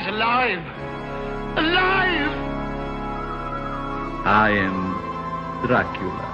He's alive! Alive! I am Dracula.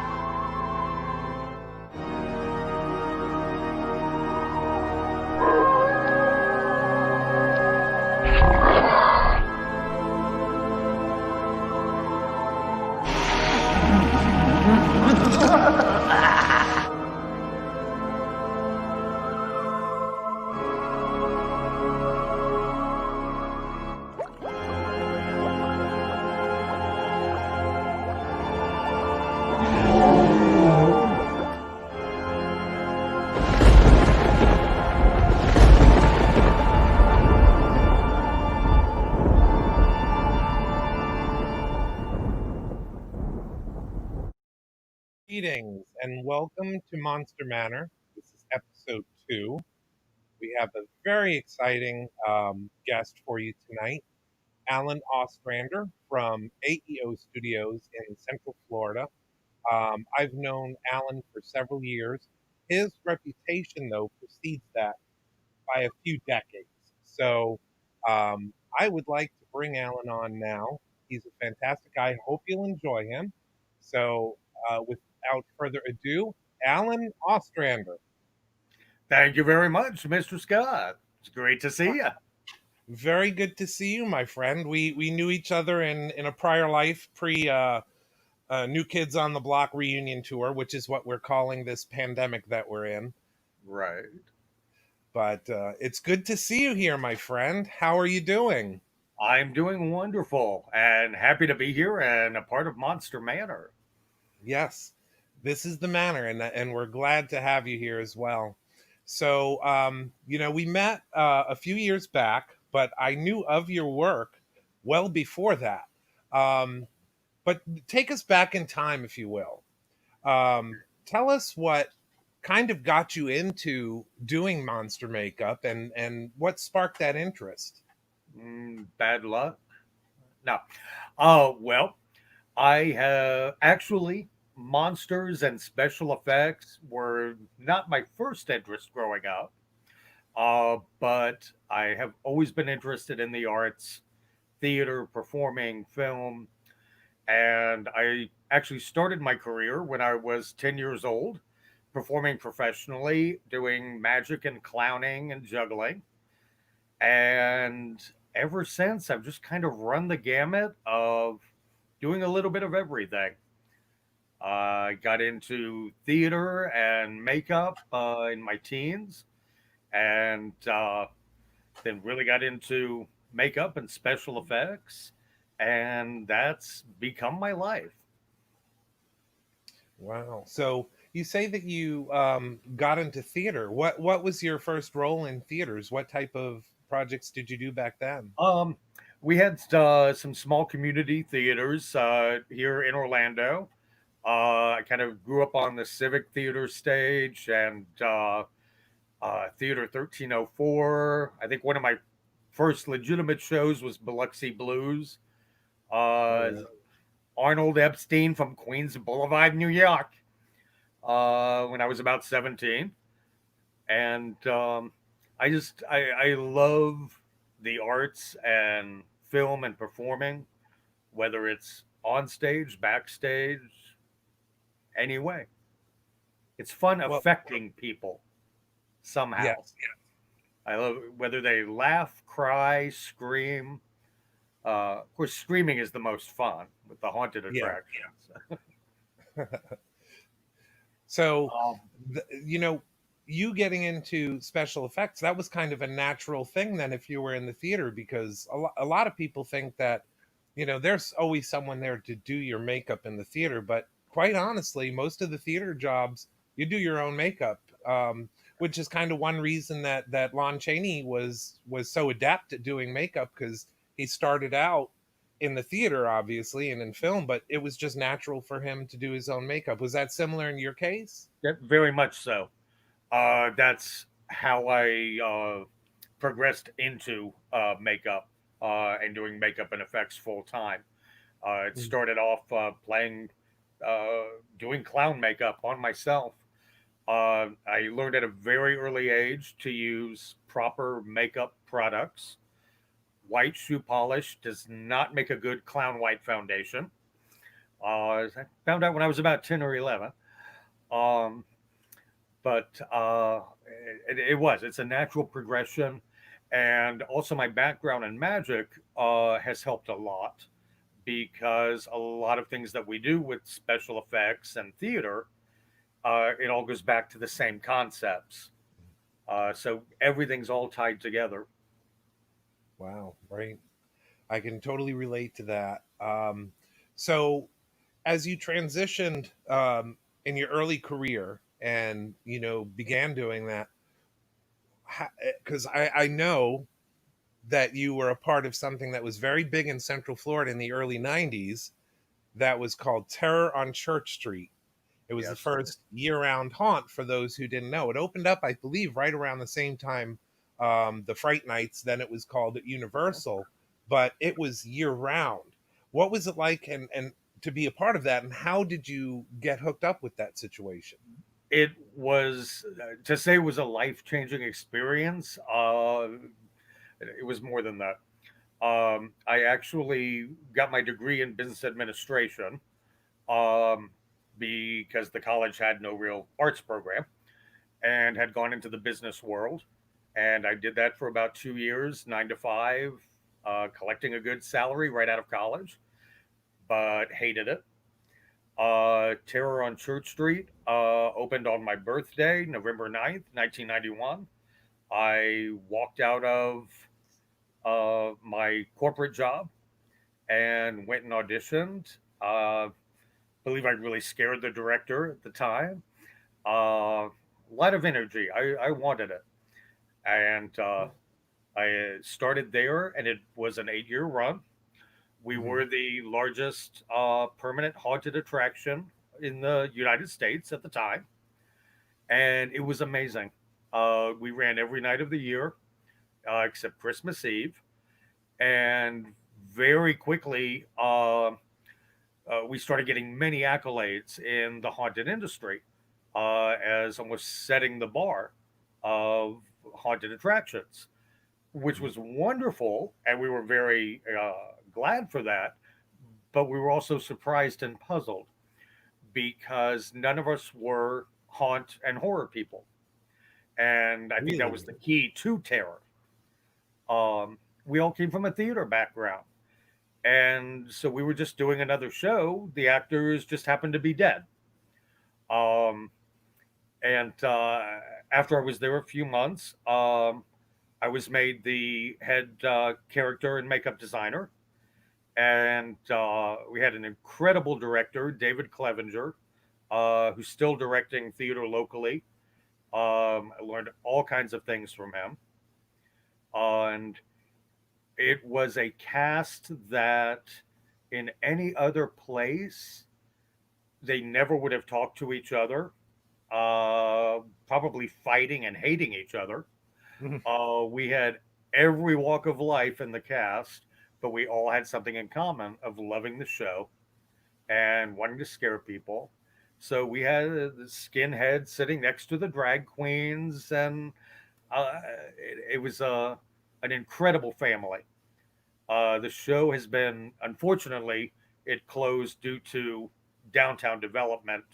Greetings and welcome to Monster Manor. This is episode 2. We have a very exciting guest for you tonight, Alan Ostrander from AEO Studios in Central Florida. I've known Alan for several years. His reputation, though, precedes that by a few decades. So I would like to bring Alan on now. He's a fantastic guy. I hope you'll enjoy him. So without further ado, Alan Ostrander. Thank you very much, Mr. Scott. It's great to see you. Very good to see you, my friend. We knew each other in a prior life, pre New Kids on the Block reunion tour, which is what we're calling this pandemic that we're in. Right. But it's good to see you here, my friend. How are you doing? I'm doing wonderful and happy to be here and a part of Monster Manor. Yes, this is the manor, and we're glad to have you here as well. So, we met a few years back, but I knew of your work well before that. But take us back in time, if you will. Tell us what kind of got you into doing monster makeup and what sparked that interest. Bad luck? No. Well, I have actually, monsters and special effects were not my first interest growing up. But I have always been interested in the arts, theater, performing, film, and I actually started my career when I was 10 years old, performing professionally, doing magic and clowning and juggling. And ever since, I've just kind of run the gamut of doing a little bit of everything. I got into theater and makeup in my teens, and then really got into makeup and special effects, and that's become my life. Wow. So you say that you got into theater. What was your first role in theaters? What type of projects did you do back then? Um, we had some small community theaters here in Orlando. I kind of grew up on the Civic Theater stage and Theater 1304. I think one of my first legitimate shows was Biloxi Blues. Uh, Yeah. Arnold Epstein from Queens Boulevard, New York, when I was about 17. And I love the arts and film and performing, whether it's on stage, backstage, anyway. It's fun Well, affecting people somehow. yes. I love whether they laugh, cry, scream. Of course, screaming is the most fun with the haunted Yeah. attractions. So, Um, you getting into special effects, that was kind of a natural thing then if you were in the theater, because a lot of people think that, there's always someone there to do your makeup in the theater. But quite honestly, most of the theater jobs, you do your own makeup, which is kind of one reason that Lon Chaney was so adept at doing makeup, because he started out in the theater, obviously, and in film, but it was just natural for him to do his own makeup. Was that similar in your case? yeah, very much so. That's how I progressed into makeup and doing makeup and effects full time. It Mm. started off doing clown makeup on myself. I learned at a very early age to use proper makeup products, white shoe polish does not make a good clown white foundation. As I found out when I was about 10 or 11. Um, but it's a natural progression. And also, my background in magic has helped a lot because a lot of things that we do with special effects and theater, it all goes back to the same concepts. So everything's all tied together. Wow, right. I can totally relate to that. So as you transitioned in your early career and began doing that, because I know that you were a part of something that was very big in Central Florida in the early 90s that was called Terror on Church Street. It was the Yes. first year-round haunt for those who didn't know. It opened up, I believe, right around the same time the Fright Nights. Then it was called at Universal, but it was year-round. What was it like, and to be a part of that, and how did you get hooked up with that situation? It was, to say it was a life changing experience, it was more than that. I actually got my degree in business administration um, because the college had no real arts program and had gone into the business world. And I did that for about 2 years, 9 to 5, collecting a good salary right out of college, but hated it. Terror on Church Street opened on my birthday, November 9th, 1991. I walked out of my corporate job and went and auditioned. Believe I really scared the director at the time. A lot of energy. I wanted it. And I started there, and it was an 8 year run. We Mhm. were the largest permanent haunted attraction in the United States at the time, and it was amazing. We ran every night of the year except Christmas Eve, and very quickly we started getting many accolades in the haunted industry as almost setting the bar of haunted attractions, which was wonderful, and we were very glad for that. But we were also surprised and puzzled because none of us were haunt and horror people, and I think that was Really? the key to terror. We all came from a theater background, and so we were just doing another show. The actors just happened to be dead. Um, and After I was there a few months, I was made the head character and makeup designer. And we had an incredible director, David Clevenger, who's still directing theater locally. I learned all kinds of things from him. And it was a cast that in any other place, they never would have talked to each other, probably fighting and hating each other. Mhm. We had every walk of life in the cast, but we all had something in common of loving the show and wanting to scare people. So we had the skinhead sitting next to the drag queens, and uh, it was an incredible family. The show has been, unfortunately, it closed due to downtown development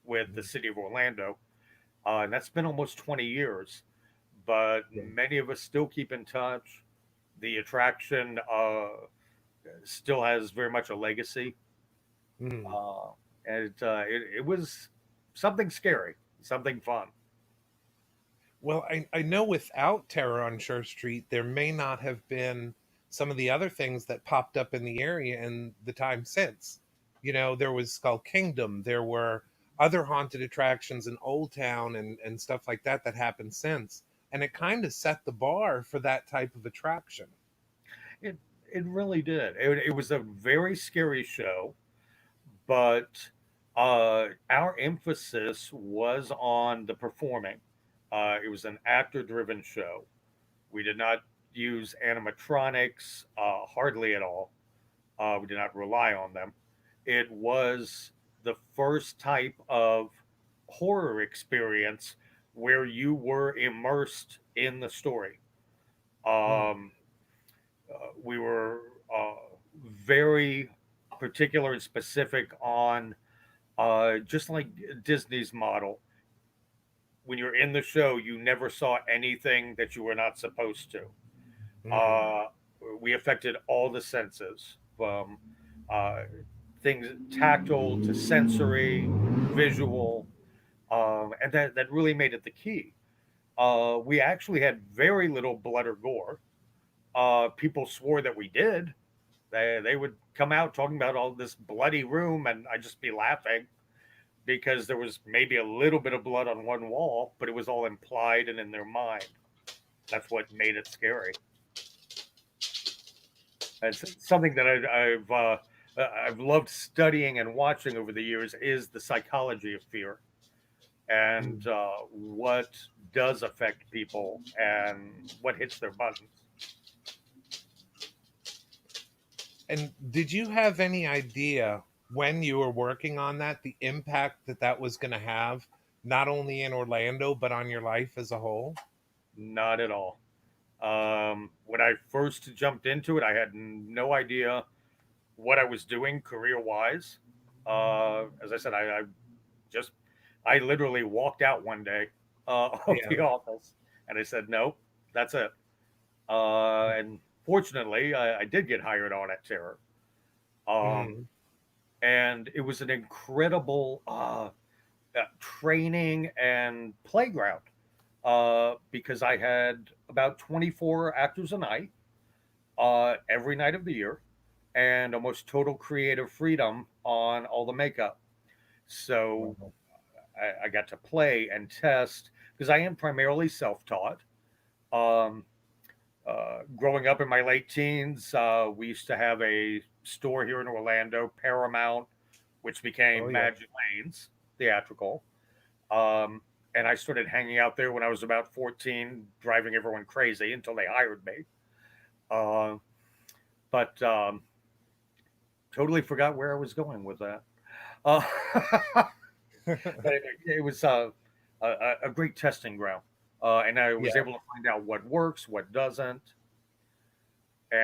with the Mhm. city of Orlando, and that's been almost 20 years. But Yeah. many of us still keep in touch. The attraction still has very much a legacy, Mhm. uh, and it was something scary, something fun. Well, I know without Terror on Church Street, there may not have been some of the other things that popped up in the area in the time since. There was Skull Kingdom, there were other haunted attractions in Old Town and stuff like that that happened since. And it kind of set the bar for that type of attraction. It it really did. It was a very scary show, but our emphasis was on the performing. It was an actor-driven show. We did not use animatronics hardly at all. We did not rely on them. It was the first type of horror experience where you were immersed in the story. Mm. Um, We were very particular and specific on just like Disney's model. When you're in the show, you never saw anything that you were not supposed to. Mm. Uh, we affected all the senses, from uh, things tactile to sensory, visual, and that really made it the key. We actually had very little blood or gore. People swore that we did. They would come out talking about all this bloody room, and I'd just be laughing because there was maybe a little bit of blood on one wall, but it was all implied and in their mind. That's what made it scary. It's something that I've loved studying and watching over the years is the psychology of fear and Mm. what does affect people and what hits their buttons. And did you have any idea when you were working on that, the impact that that was going to have, not only in Orlando, but on your life as a whole? Not at all. When I first jumped into it, I had no idea what I was doing career wise. As I said, I just I literally walked out one day of Yeah. the office and I said, nope, that's it. And fortunately, I did get hired on at Terror. Um, Mm. and it was an incredible training and playground because I had about 24 actors a night every night of the year and almost total creative freedom on all the makeup. So Wow. I got to play and test because I am primarily self taught. Um, Growing up in my late teens, we used to have a store here in Orlando, Paramount, which Oh, became yeah. Magic Lanes Theatrical. Um, and I started hanging out there when I was about 14, driving everyone crazy until they hired me. Uh, but totally forgot where I was going with that. Uh, but it was a great testing ground. And I was Yeah. able to find out what works, what doesn't,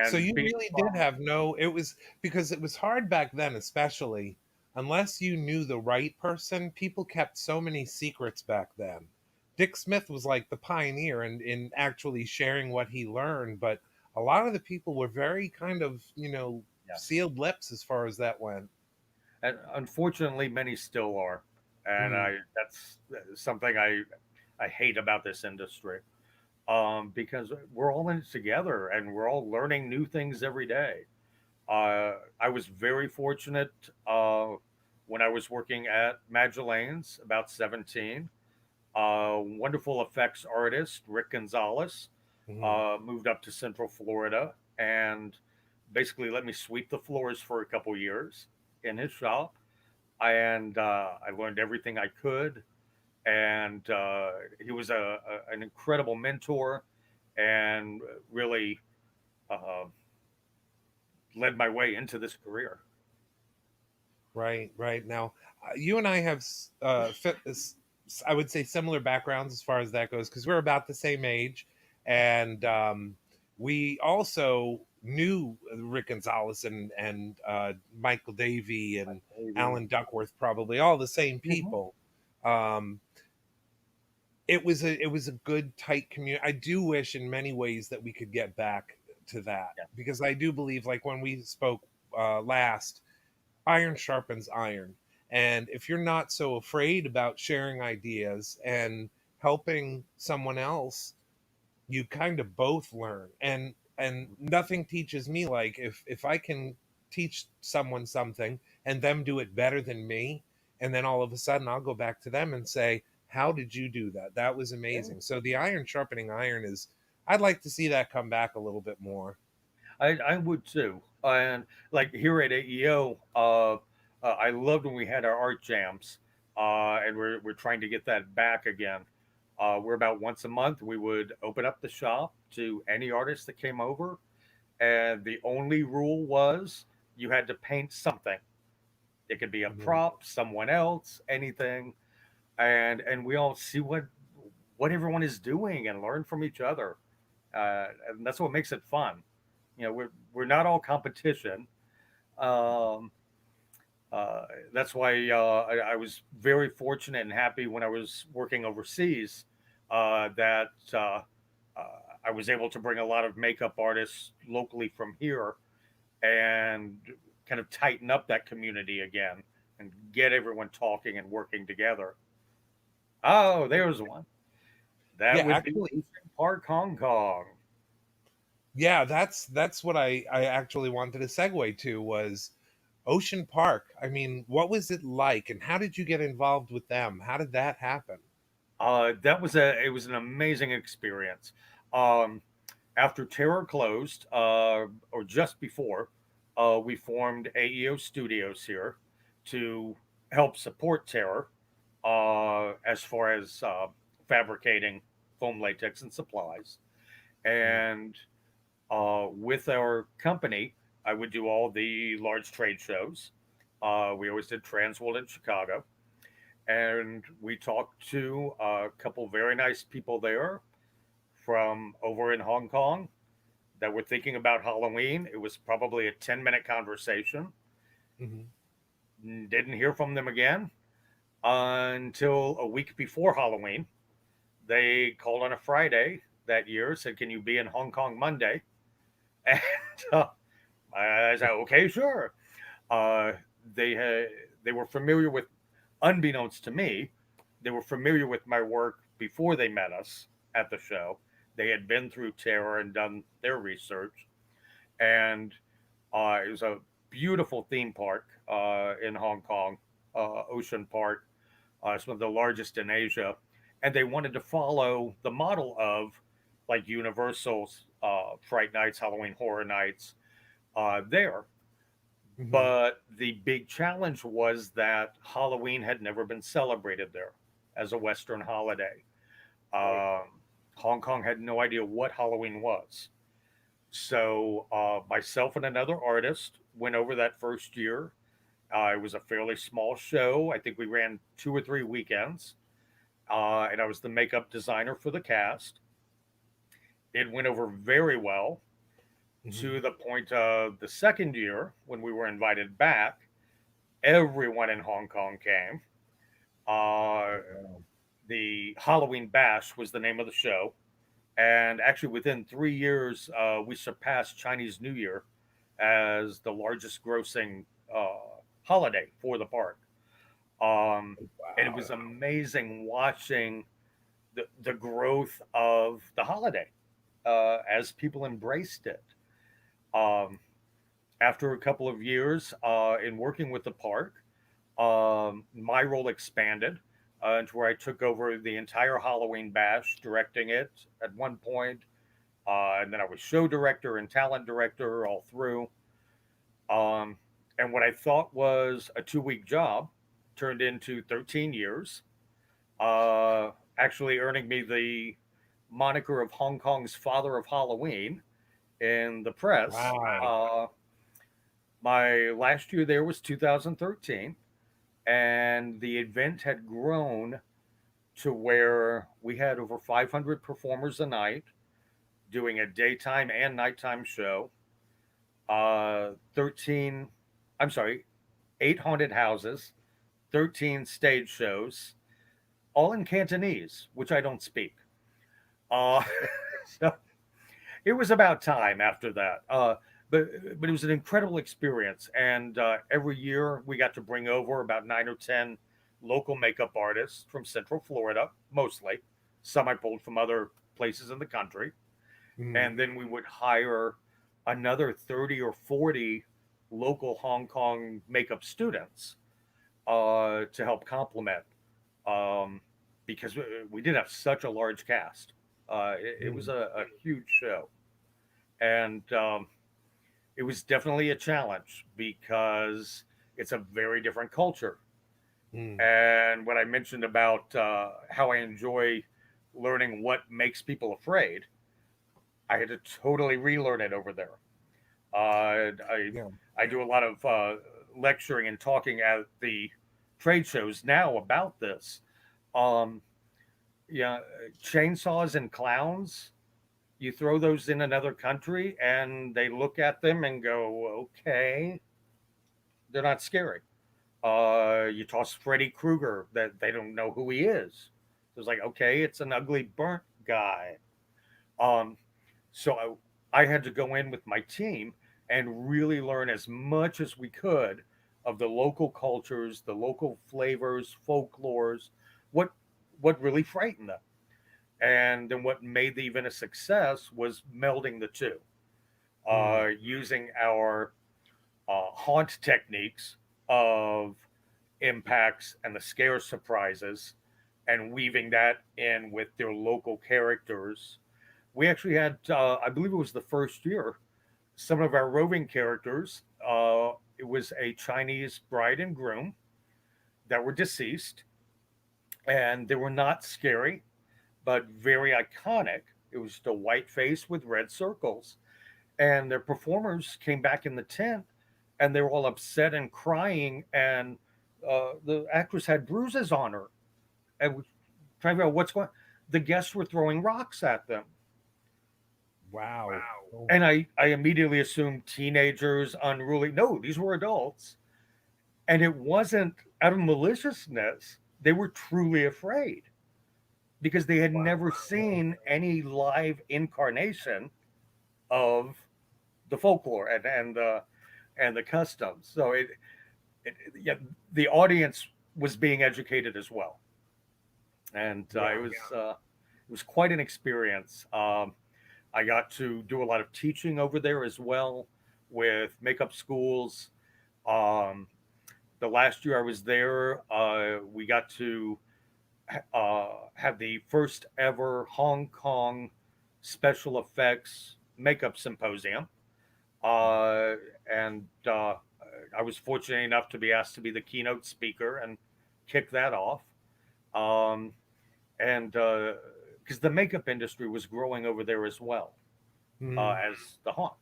So and you being really did from have no, it was because it was hard back then, especially unless you knew the right person, people kept so many secrets back then. Dick Smith was like the pioneer in actually sharing what he learned, but a lot of the people were very kind of, yes. sealed lips as far as that went. And unfortunately, many still are, and Mm. I that's something I hate about this industry because we're all in it together and we're all learning new things every day. I was very fortunate when I was working at Magellanine's about 17. Wonderful effects artist Rick Gonzalez Mhm. moved up to Central Florida and basically let me sweep the floors for a couple years in his shop. And I learned everything I could. And he was an incredible mentor and really uh, led my way into this career. Right, right. Now, you and I have, I would say, similar backgrounds as far as that goes, because we're about the same age, and we also knew Rick Gonzalez and Michael Davey and Maybe. Alan Duckworth, probably all the same Mhm. people. Um, it was a good tight community. I do wish in many ways that we could get back to that, Yeah. because I do believe, like when we spoke last, iron sharpens iron. And if you're not so afraid about sharing ideas and helping someone else, you kind of both learn. And nothing teaches me like if I can teach someone something and them do it better than me, and then all of a sudden I'll go back to them and say, how did you do that? That was Yeah. amazing. So the iron sharpening iron is, I'd like to see that come back a little bit more. I would too. And like here at AEO, I loved when we had our art jams, and we're trying to get that back again. We're about once a month. We would open up the shop to any artist that came over, and the only rule was you had to paint something. It could be a Mhm. prop, someone else, anything, and we all see what everyone is doing and learn from each other, and that's what makes it fun. We're not all competition. Um, that's why I was very fortunate and happy when I was working overseas that uh, I was able to bring a lot of makeup artists locally from here and kind of tighten up that community again and get everyone talking and working together. Oh, there's one. That Yeah, would be actually, Ocean Park, Hong Kong. yeah, that's what I actually wanted to segue to was Ocean Park. I mean, what was it like, and how did you get involved with them? How did that happen? That was a it was an amazing experience. Um, After Terror closed, or just before, we formed AEO Studios here to help support Terror as far as fabricating foam latex and supplies. Mm, And with our company, I would do all the large trade shows. We always did Transworld in Chicago, and we talked to a couple very nice people there from over in Hong Kong that were thinking about Halloween. It was probably a 10-minute conversation. mhm. Didn't hear from them again until a week before Halloween. They called on a Friday that year, said, "Can you be in Hong Kong Monday?" And I said, "Okay, sure." Uh, they had they were familiar with, unbeknownst to me, they were familiar with my work before they met us at the show. They had been through Terror and done their research, and it was a beautiful theme park in Hong Kong, Ocean Park. It's one of the largest in Asia, and they wanted to follow the model of like Universal's Fright Nights, Halloween Horror Nights there. Mhm. But the big challenge was that Halloween had never been celebrated there as a Western holiday. Right. Um, Hong Kong had no idea what Halloween was. So myself and another artist went over that first year. It was a fairly small show. I think we ran 2 or 3 weekends, and I was the makeup designer for the cast. It went over very well Mhm. to the point of the second year when we were invited back. Everyone in Hong Kong came. Uh, Wow. the Halloween Bash was the name of the show. And actually, within 3 years, we surpassed Chinese New Year as the largest grossing holiday for the park. And it Wow. was amazing watching the growth of the holiday as people embraced it. Um, After a couple of years in working with the park, my role expanded to where I took over the entire Halloween bash, directing it at one point, and then I was show director and talent director all through. Um, and what I thought was a 2 week job turned into 13 years, uh, actually earning me the moniker of Hong Kong's father of Halloween in the press. Wow. My last year there was 2013, and the event had grown to where we had over 500 performers a night doing a daytime and nighttime show. 13, I'm sorry, 8 haunted houses, 13 stage shows, all in Cantonese, which I don't speak. Uh, so it was about time after that. But it was an incredible experience, and every year we got to bring over about 9 or 10 local makeup artists from Central Florida, mostly. Some I pulled from other places in the country, Mhm. and then we would hire another 30 or 40 local Hong Kong makeup students to help complement, um, because we did have such a large cast. It was Mhm. a huge show, and it was definitely a challenge because it's a very different culture. Mhm. And when I mentioned about how I enjoy learning what makes people afraid, I had to totally relearn it over there. Yeah. I do a lot of lecturing and talking at the trade shows now about this. Um, yeah, chainsaws and clowns. You throw those in another country, and they look at them and go, "Okay, they're not scary." You toss Freddy Krueger, that they don't know who he is. So it's like, okay, it's an ugly burnt guy. Um, so I had to go in with my team and really learn as much as we could of the local cultures, the local flavors, folklores, what what really frightened them. And then what made the event a success was melding the two, Mm. using our haunt techniques of impacts and the scare surprises and weaving that in with their local characters. We actually had, I believe it was the first year, some of our roving characters. It was a Chinese bride and groom that were deceased, and they were not scary, but very iconic. It was just a white face with red circles. And their performers came back in the tent, and they were all upset and crying. And the actress had bruises on her. And we trying to figure out what's going on. The guests were throwing rocks at them. Wow. Oh, And I immediately assumed teenagers, unruly. No, these were adults. And it wasn't out of maliciousness. They were truly afraid because they had wow. never seen any live incarnation of the folklore and the customs. So yeah, the audience was being educated as well, and Yeah. it was quite an experience. I got to do a lot of teaching over there as well with makeup schools. Um, the last year I was there, we got to have the first ever Hong Kong special effects makeup symposium. Uh, and I was fortunate enough to be asked to be the keynote speaker and kick that off. Um, and because the makeup industry was growing over there as well Mm. as the haunt,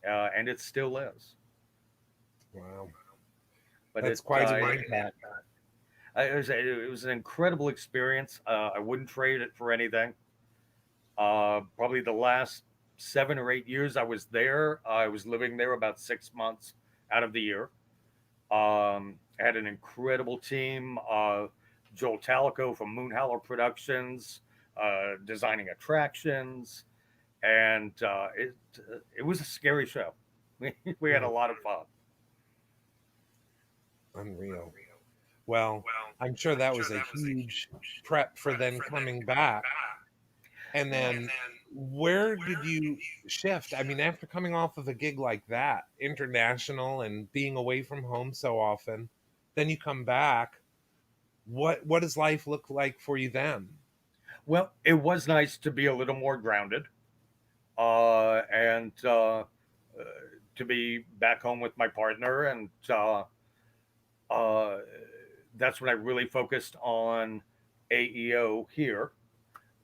and it still is. Wow. But That's quite an impact. it was an incredible experience. I wouldn't trade it for anything. Probably the last 7 or 8 years I was there, I was living there about 6 months out of the year. Had an incredible team. Joel Talico from Moonhowler Productions, designing attractions, and it was a scary show. We had a Mm. lot of fun. Unreal. Well, I'm sure that was a huge prep for then coming back. And then where did you shift? I mean, after coming off of a gig like that, international and being away from home so often, then you come back. What does life look like for you then? Well, it was nice to be a little more grounded, and to be back home with my partner, and uh, that's when I really focused on AEO here,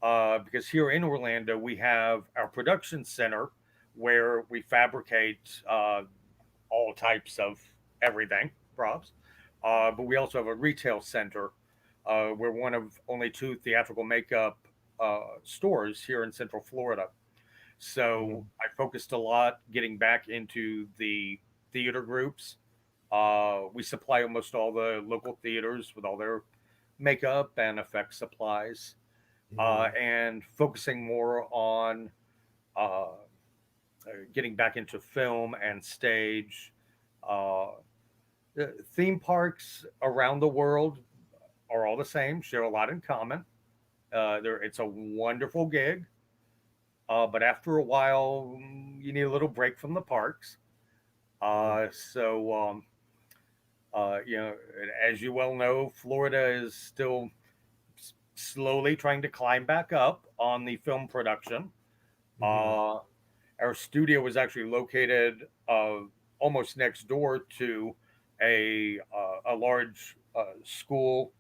because here in Orlando we have our production center where we fabricate all types of everything, props. But we also have a retail center. We're one of only two theatrical makeup stores here in Central Florida. So Mhm. I focused a lot getting back into the theater groups. We supply almost all the local theaters with all their makeup and effect supplies, Mhm. and focusing more on uh, getting back into film and stage. Uh, Theme parks around the world are all the same, share a lot in common. It's a wonderful gig, but after a while, you need a little break from the parks. Mhm. So, as you well know, Florida is still slowly trying to climb back up on the film production. Mhm. Uh, our studio was actually located almost next door to a large school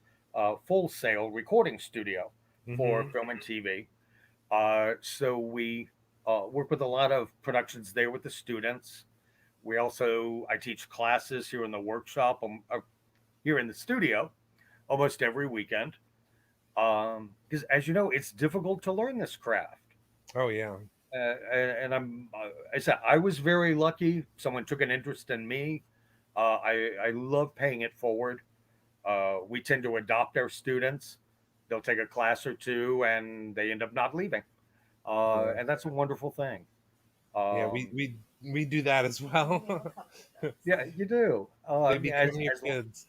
full sail recording studio for Mhm. film and TV. So we work with a lot of productions there with the students. I teach classes here in the workshop, here in the studio, almost every weekend. Because as you know, it's difficult to learn this craft. Oh yeah. And I said I was very lucky. Someone took an interest in me. I love paying it forward. We tend to adopt our students. They'll take a class or two, and they end up not leaving, Yeah. and that's a wonderful thing. Yeah, we Um, we we do that as well. yeah, you do. They become your kids.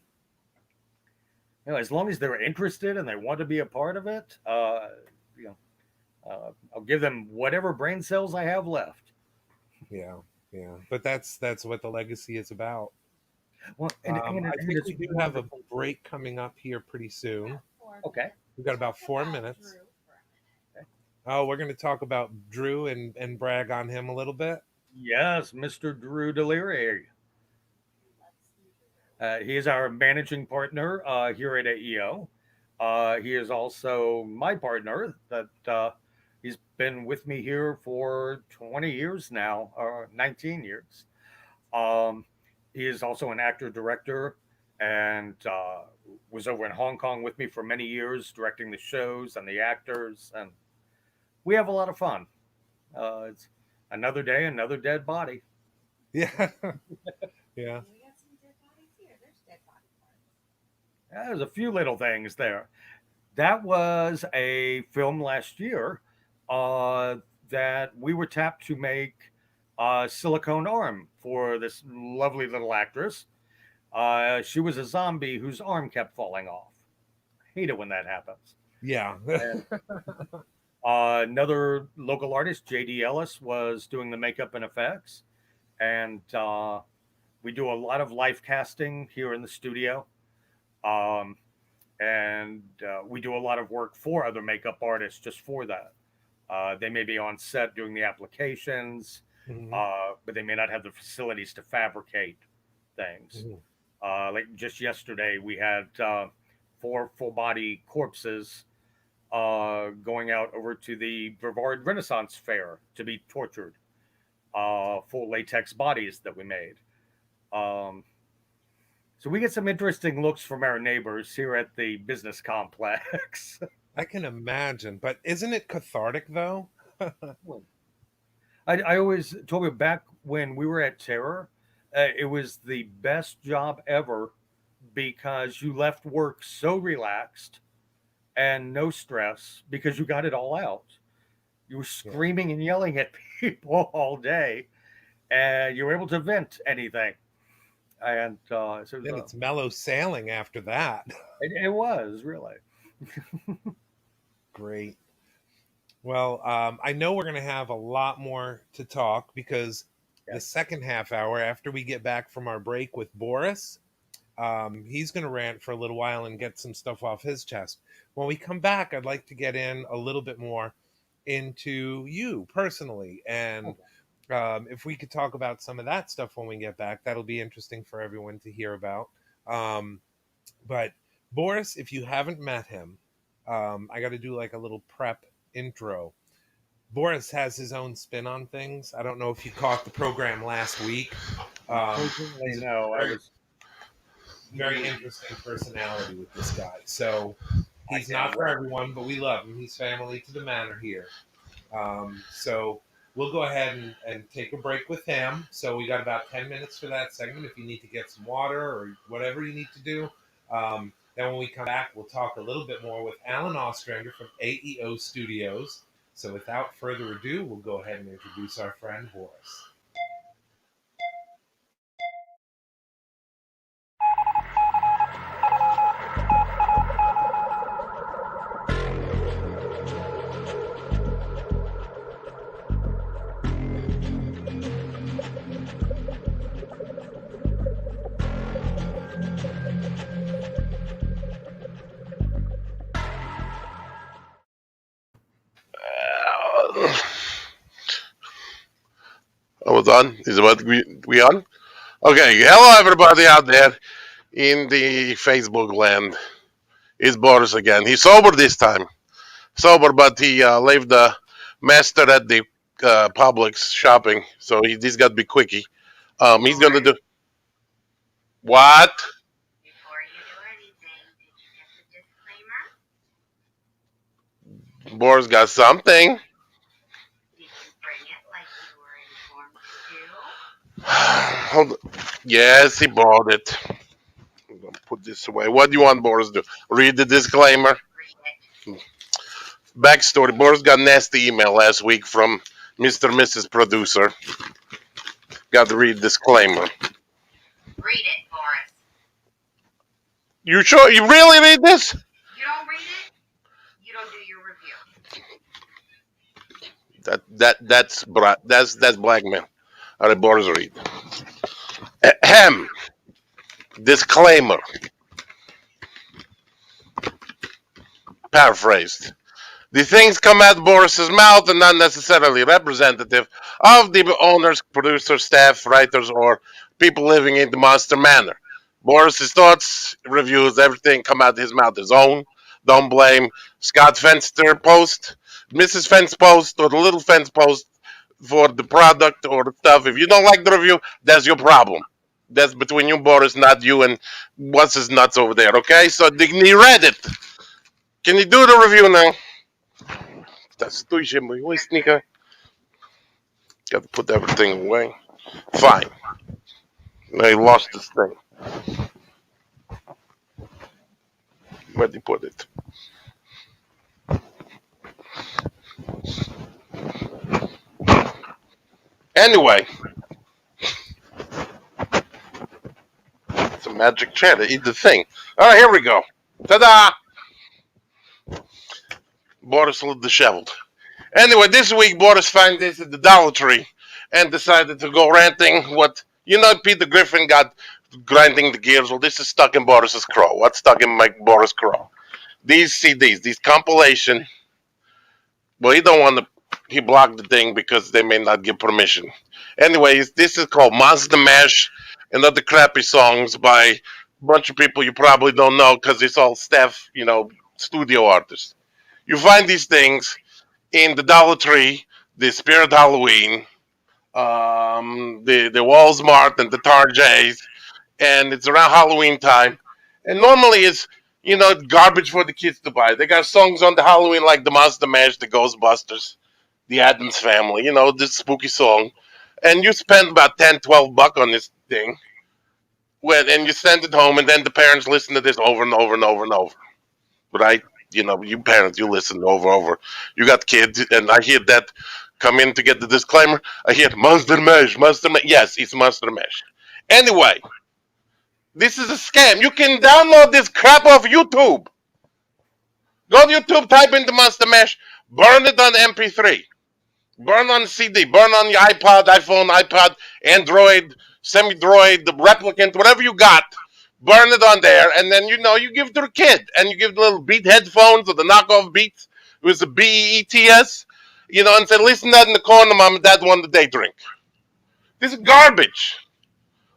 As long as they're interested and they want to be a part of it, you know, I'll give them whatever brain cells I have left. Yeah, yeah. But that's what the legacy is about. Well, and I think it's we do have a wonderful. break coming up here pretty soon. Okay. We've got about 4 minutes. Okay. Oh, we're going to talk about Drew and brag on him a little bit. Yes, Mr. Drew Delirier. He is our managing partner here at AEO. He is also my partner. That he's been with me here for 20 years now, or 19 years. Um, he is also an actor director and was over in Hong Kong with me for many years, directing the shows and the actors, and we have a lot of fun. It's another day, another dead body. Yeah. Yeah. There's a few little things there. That was a film last year uh, that we were tapped to make a silicone arm for this lovely little actress. She was a zombie whose arm kept falling off. I hate it when that happens. Yeah. And another local artist, JD Ellis, was doing the makeup and effects. And we do a lot of live casting here in the studio. Um, and we do a lot of work for other makeup artists just for that. They may be on set doing the applications, Mhm, but they may not have the facilities to fabricate things. mhm. Like just yesterday, we had four full body corpses going out over to the Brevard Renaissance Fair to be tortured, full latex bodies that we made. Um, so we get some interesting looks from our neighbors here at the business complex. I can imagine, but isn't it cathartic though? I always told you back when we were at Terror, it was the best job ever because you left work so relaxed and no stress because you got it all out. You were Yeah. screaming and yelling at people all day, and you were able to vent anything. And so Then it's mellow sailing after that. it was really Great. Well, I know we're going to have a lot more to talk because the yes. second half hour, after we get back from our break with Boris, he's going to rant for a little while and get some stuff off his chest. When we come back, I'd like to get in a little bit more into you personally. And if we could talk about some of that stuff when we get back, that'll be interesting for everyone to hear about. Um, but Boris, if you haven't met him, I got to do like a little prep intro. Boris has his own spin on things. I don't know if you caught the program last week. Unfortunately, He's a no. I very, was. very interesting personality with this guy. So I he's not for downloaded. everyone, but we love him. He's family to the manor here. So we'll go ahead and take a break with him. So we got about 10 minutes for that segment if you need to get some water or whatever you need to do. Then when we come back, we'll talk a little bit more with Alan Ostrander from AEO Studios. So without further ado, we'll go ahead and introduce our friend Boris. I was on. Is what we on? Okay. Hello, everybody out there in the Facebook land. It's Boris again. He's sober this time. Sober, but he left the master at the Publix shopping. So this got to be quickie. He's gonna do what? Boris got something. Hold on. Yes, he bought it. I'm gonna put this away. What do you want Boris to do? Read the disclaimer. Backstory: Boris got a nasty email last week from Mr. and Mrs. Producer. Got to read disclaimer. You sure? You really read this? That's blackmail. All right, Boris, read. Ahem. Disclaimer. Paraphrased. The things come out of Boris's mouth are not necessarily representative of the owners, producers, staff, writers, or people living in the Monster Manor. Boris's thoughts, reviews, everything come out of his mouth is own. Don't blame Scott Fenster post, Mrs. Fence post, or the little Fence post for the product or the stuff. If you don't like the review, that's your problem. That's between you, Boris, not you and what's his nuts over there, okay? So he read it. Can you do the review now? Stój się, mój łysnika. Got to put everything away. Fine. I lost this thing. Where'd he put it? Anyway. It's a magic chair to eat the thing. Alright, here we go. Ta-da! Boris a little disheveled. Anyway, this week Boris found this at the Dollar Tree and decided to go ranting what, Peter Griffin got grinding the gears. Well, this is stuck in Boris's craw. What's stuck in my Boris craw? These CDs, these compilation. Well, he blocked the thing because they may not give permission. Anyways, this is called Monster Mash and other crappy songs by a bunch of people you probably don't know because it's all staff, studio artists. You find these things in the Dollar Tree, the Spirit Halloween, the Walmart and the Tarjays, and it's around Halloween time. And normally it's garbage for the kids to buy. They got songs on the Halloween like the Monster Mash, the Ghostbusters, the Addams Family, this spooky song. And you spend about 10, 12 bucks on this thing. And you send it home, and then the parents listen to this over and over and over and over. Right? You parents, you listen over and over. You got kids, and I hear that come in to get the disclaimer. I hear Monster Mash, Monster Mash. Yes, it's Monster Mash. Anyway, this is a scam. You can download this crap off YouTube. Go to YouTube, type in the Monster Mash, burn it on MP3, burn on CD, burn on your iPod, iPhone, iPod, Android, semi-droid, the replicant, whatever you got. Burn it on there, and then you give it to the kid, and you give the little Beat headphones or the knockoff Beats with the BETS, and say, listen to that in the corner, mom and dad want the day drink. This is garbage.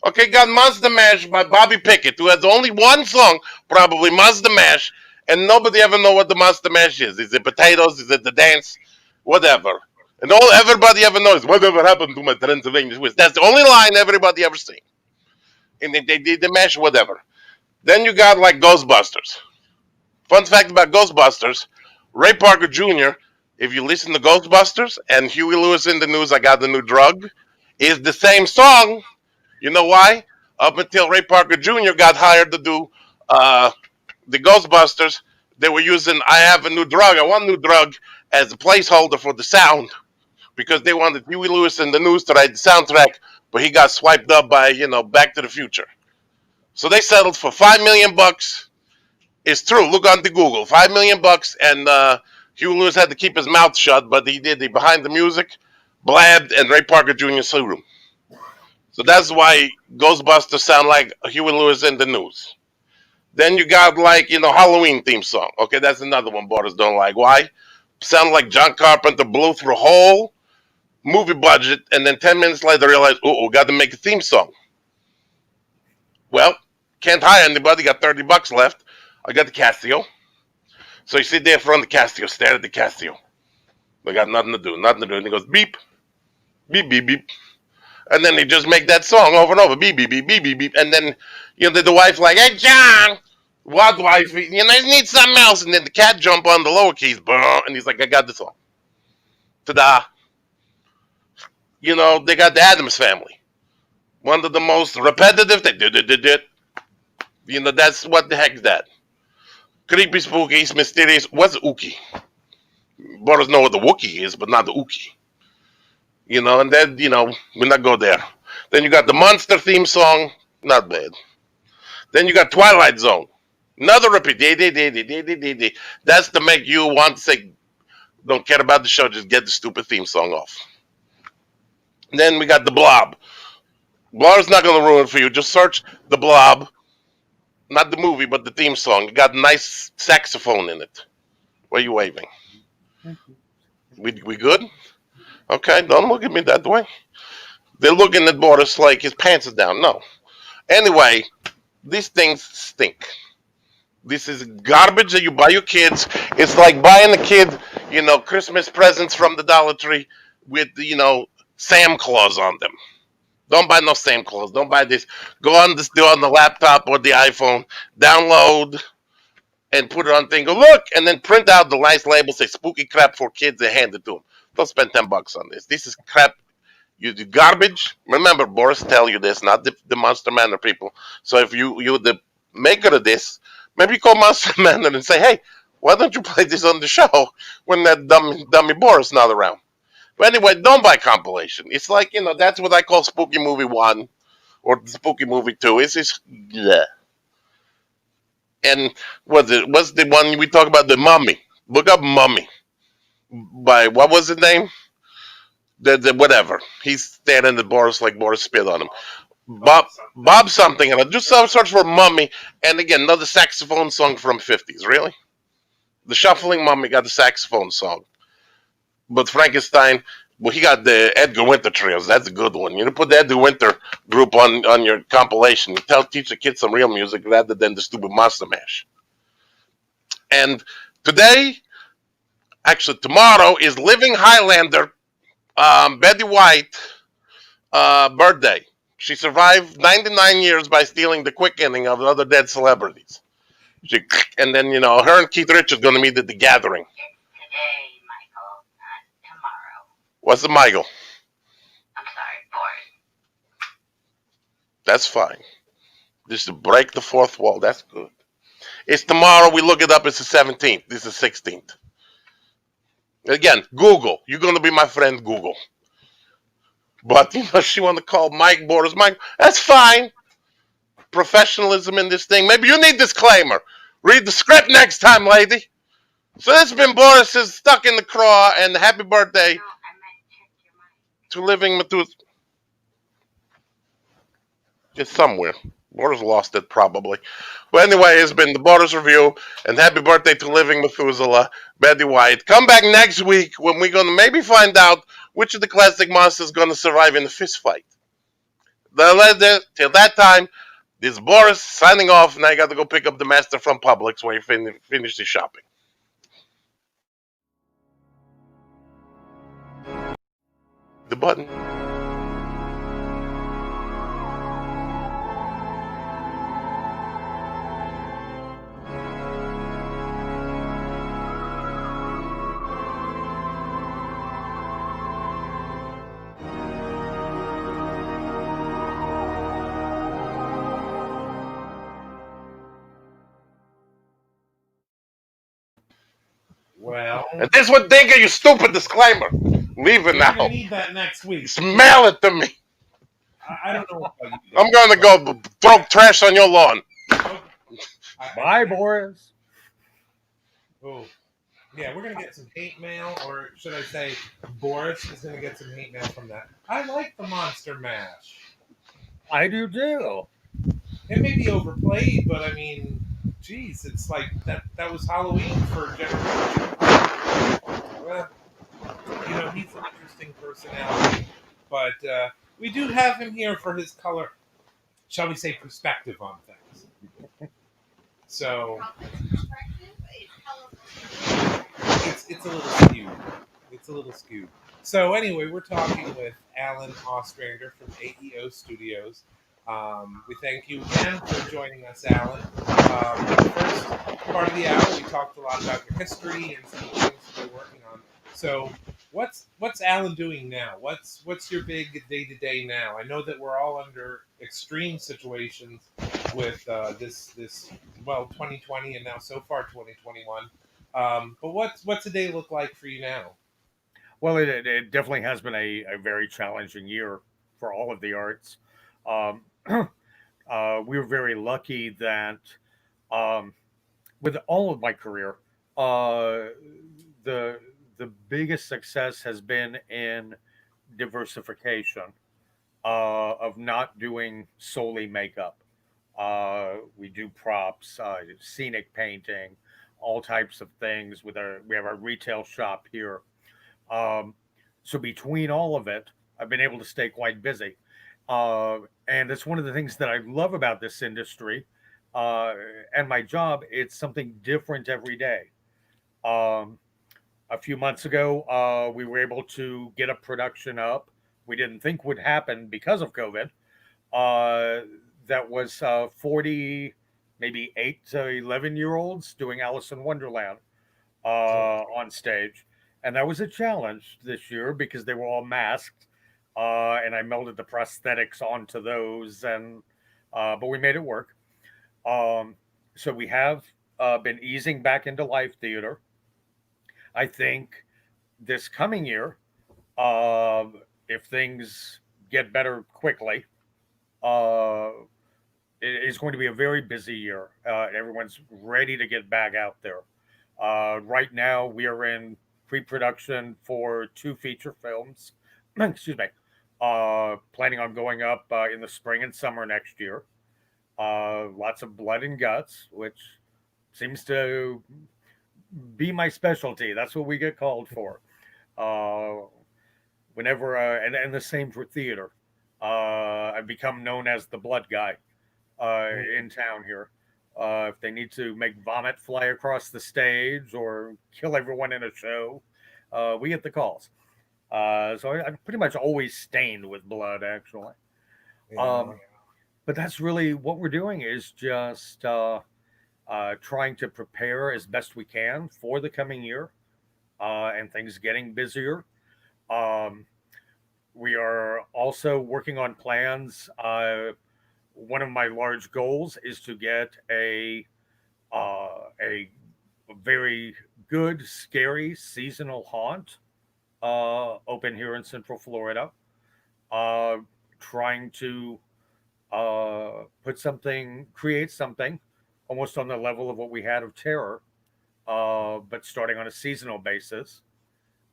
Okay, got Monster Mash by Bobby Pickett, who has only one song, probably Monster Mash, and nobody ever know what the Monster Mash is. Is it potatoes? Is it the dance? Whatever. And all everybody ever knows, whatever happened to my Transylvania Swiss. That's the only line everybody ever seen. And they did the mash, whatever. Then you got like Ghostbusters. Fun fact about Ghostbusters, Ray Parker Jr., if you listen to Ghostbusters and Huey Lewis in the News, I Got the New Drug, is the same song. You know why? Up until Ray Parker Jr. got hired to do the Ghostbusters, they were using I Have a New Drug, I Want a New Drug, as a placeholder for the sound because they wanted Huey Lewis in the News to write the soundtrack, but he got swiped up by, Back to the Future. So they settled for $5 million. It's true. Look on the Google. $5 million, and Huey Lewis had to keep his mouth shut, but he did. He behind the music, blabbed, and Ray Parker Jr. sued him. So that's why Ghostbusters sound like Huey Lewis in the News. Then you got Halloween theme song. Okay, that's another one Boris don't like. Why? Sound like John Carpenter blew through a whole movie budget, and then 10 minutes later realized, got to make a theme song. Well, can't hire anybody, got 30 bucks left. I got the Casio. So you sit there in front of the Casio, stare at the Casio. They got nothing to do. And he goes, beep, beep, beep, beep. And then they just make that song over and over, beep, beep, beep, beep, beep, beep. And then, the wife like, hey, John, what wife? I need something else. And then the cat jump on the lower keys, and he's like, I got the song. Ta-da. They got the Adams Family. One of the most repetitive. They did. That's what the heck is that? Creepy, spooky, mysterious. What's Ookie? Boris know what the Wookie is, but not the Ookie. And then we're not go there. Then you got the Monster theme song, not bad. Then you got Twilight Zone, another repeat. That's to make you want to say, don't care about the show, just get the stupid theme song off. And then we got the Blob. Blob's not gonna ruin it for you. Just search the Blob, not the movie, but the theme song. It got nice saxophone in it. What are you waving? We good? Okay, don't look at me that way. They're looking at Boris like his pants are down. No. Anyway, these things stink. This is garbage that you buy your kids. It's like buying a kid, Christmas presents from the Dollar Tree with, Sam Claus on them. Don't buy no Sam Claus. Don't buy this. Go on this, do on the laptop or the iPhone, download and put it on thing. Go look, and then print out the nice label, say spooky crap for kids and hand it to them. Don't spend $10 on this. This is crap. You do garbage. Remember, Boris tell you this, not the Monster Manor people. So if you the maker of this, maybe you call Monster Manor and say, hey, why don't you play this on the show when that dummy Boris not around? But anyway, don't buy compilation. It's like, that's what I call Spooky Movie 1 or Spooky Movie 2. It's just, yeah. And what's the one we talk about? The Mummy. Look up Mummy. By, what was the name? The whatever. He's standing at Boris like Boris spit on him. Bob something. And I just search for Mummy. And again, another saxophone song from 50s. Really? The Shuffling Mummy got the saxophone song. But Frankenstein, well, he got the Edgar Winter trios. That's a good one. Put the Edgar Winter group on your compilation. Teach the kids some real music rather than the stupid Monster Mash. And tomorrow is Living Highlander, Betty White birthday. She survived 99 years by stealing the quick ending of other dead celebrities. And then, her and Keith Richards going to meet at the gathering. What's the Michael? I'm sorry, bored. That's fine. Just to break the fourth wall. That's good. It's tomorrow. We look it up. It's the 17th. This is the 16th. Again, Google. You're going to be my friend, Google. But, she want to call Mike Boris Mike. That's fine. Professionalism in this thing. Maybe you need disclaimer. Read the script next time, lady. So this has been Boris's Stuck in the Craw, and happy birthday to Living Methuselah. It's somewhere. Boris lost it probably. But anyway, it's been the Boris Review, and happy birthday to Living Methuselah, Betty White. Come back next week when we're going to maybe find out which of the classic monsters is going to survive in the fist fight. Till that time, this is Boris signing off. Now I got to go pick up the master from Publix where he finished his shopping. The button. Well, And this one, Digger, you stupid disclaimer. Leave it we're now. gonna need that next week. Smell it to me. I don't know what you I'm going to go throw trash on your lawn. Bye, Boris. Oh, yeah, we're gonna get some hate mail, or should I say, Boris is gonna get some hate mail from that. I like the Monster Mash. I do too. It may be overplayed, but I mean, geez, it's like that was Halloween for a generation. Well, he's an interesting personality, but we do have him here for his color, shall we say, perspective on things. So it's a little skewed. It's a little skewed. So anyway, we're talking with Alan Ostrander from AEO Studios. We thank you again for joining us, Alan. The first part of the hour, we talked a lot about your history and some things you're working on. So, what's Alan doing now? What's your big day to day now? I know that we're all under extreme situations with this 2020 and now so far 2021. But what's a day look like for you now? Well, it definitely has been a very challenging year for all of the arts. Um, we were very lucky that um, with all of my career, uh, the the biggest success has been in diversification of not doing solely makeup. We do props, scenic painting, all types of things. We have our retail shop here. Um, so between all of it, I've been able to stay quite busy, uh, and it's one of the things that I love about this industry uh, and my job. It's something different every day. Um, a few months ago, we were able to get a production up we didn't think would happen because of COVID. Uh, that was 40, maybe 8 to 11 year olds doing Alice in Wonderland Oh, on stage. And that was a challenge this year because they were all masked. And I melded the prosthetics onto those, but we made it work. Um, so we have been easing back into live theater. I think this coming year, uh, if things get better quickly, uh, it is going to be a very busy year. Everyone's ready to get back out there. Right now, we are in pre-production for two feature films. Excuse me. Planning on going up in the spring and summer next year. Lots of blood and guts, which seems to be my specialty. That's what we get called for. Uh, and the same for theater. I've become known as the blood guy in town here. If they need to make vomit fly across the stage or kill everyone in a show, we get the calls. I'm pretty much always stained with blood, actually. yeah. Um, but that's really what we're doing is just trying to prepare as best we can for the coming year and things getting busier. Um, we are also working on plans. One of my large goals is to get a very good, scary seasonal haunt open here in Central Florida. Uh, Trying to create something almost on the level of what we had of Terror, but starting on a seasonal basis.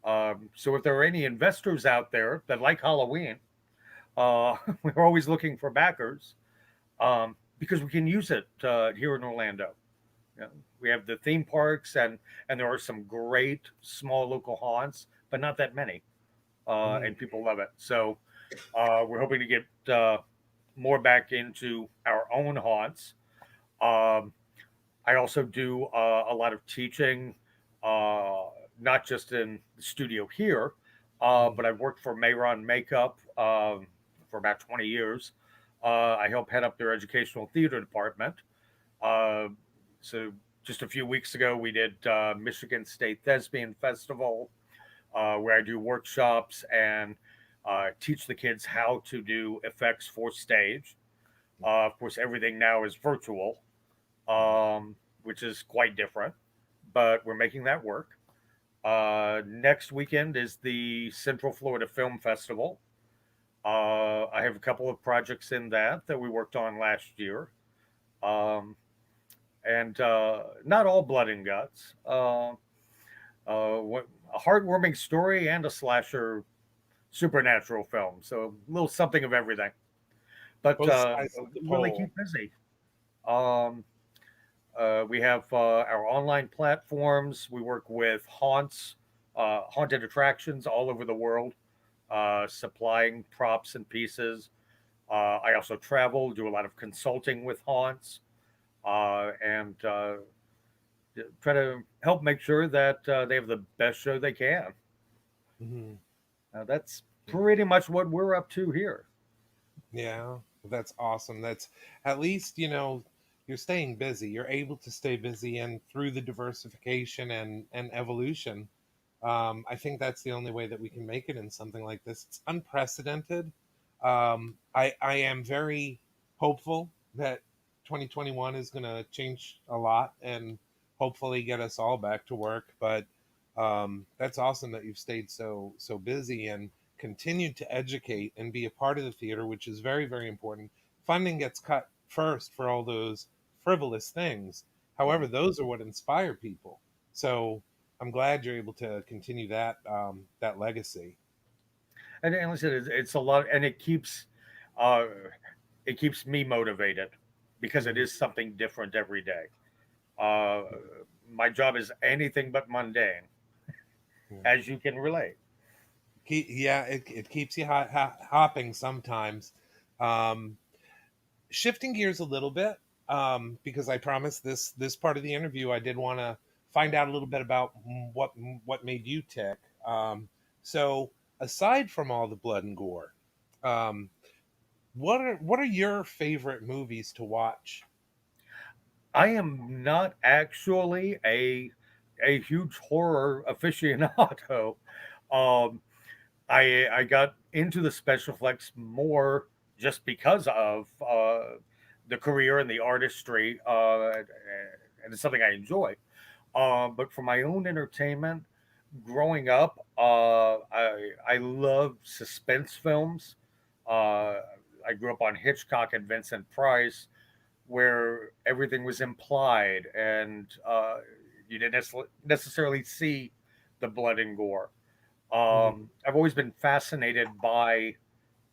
So if there are any investors out there that like Halloween, we're always looking for backers because we can use it here in Orlando. You know, we have the theme parks, and there are some great small local haunts, but not that many, Mhm. and people love it. So we're hoping to get more back into our own haunts. Um, I also do a lot of teaching, uh, not just in the studio here, Mhm. but I've worked for Mayron Makeup for about 20 years. I help head up their educational theater department. Uh, so just a few weeks ago, we did Michigan State Thespian Festival, where I do workshops and teach the kids how to do effects for stage. Of course, everything now is virtual, which is quite different, but we're making that work. Next weekend is the Central Florida Film Festival. I have a couple of projects in that we worked on last year. Um, and not all blood and guts. A heartwarming story and a slasher supernatural film. So a little something of everything. But Both sides of the we really pole. keep busy. Um, we have our online platforms. We work with haunted attractions all over the world, supplying props and pieces. I also travel, do a lot of consulting with haunts, and try to help make sure that they have the best show they can. Mhm. That's pretty much what we're up to here. Yeah, that's awesome. That's at least, you're staying busy. You're able to stay busy and through the diversification and evolution. I think that's the only way that we can make it in something like this. It's unprecedented. I am very hopeful that 2021 is going to change a lot and hopefully get us all back to work. But that's awesome that you've stayed so busy and continued to educate and be a part of the theater, which is very, very important. Funding gets cut first for all those frivolous things. However, Mhm. those are what inspire people. So I'm glad you're able to continue that legacy. And listen, it's a lot, and uh, it keeps me motivated because it Mhm. is something different every day. Uh, my job is anything but mundane, Yeah, as you can relate. yeah, it keeps you hopping sometimes. Um, Shifting gears a little bit, because I promised this part of the interview, I did want to find out a little bit about what made you tick. So aside from all the blood and gore, um, what are your favorite movies to watch? I am not actually a huge horror aficionado. Um, I got into the special effects more just because of the career and the artistry, and it's something I enjoy. But for my own entertainment, growing up, I love suspense films. Uh, I grew up on Hitchcock and Vincent Price, where everything was implied and you didn't necessarily see the blood and gore. Mhm. I've always been fascinated by